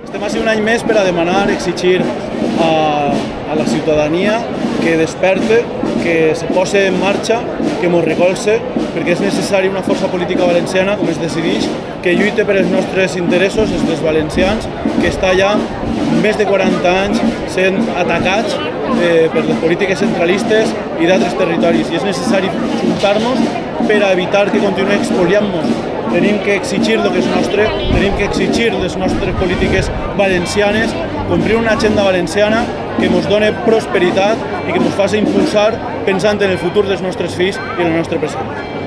Estem així un any més per a demanar, exigir a la ciutadania que desperte, que se posi en marxa, que mos recolze, perquè és necessari una força política valenciana, com es decideix, que lluite per els nostres interessos, els dels valencians, que està ja més de 40 anys sent atacats per les polítiques centralistes i d'altres territoris. I és necessari juntar-nos per a evitar que continuï expoliant-nos. Tenim que exigir el que és nostre, tenim que exigir les nostres polítiques valencianes, complir una agenda valenciana que ens doni prosperitat i que ens faci impulsar pensant en el futur dels nostres fills i en el nostre present.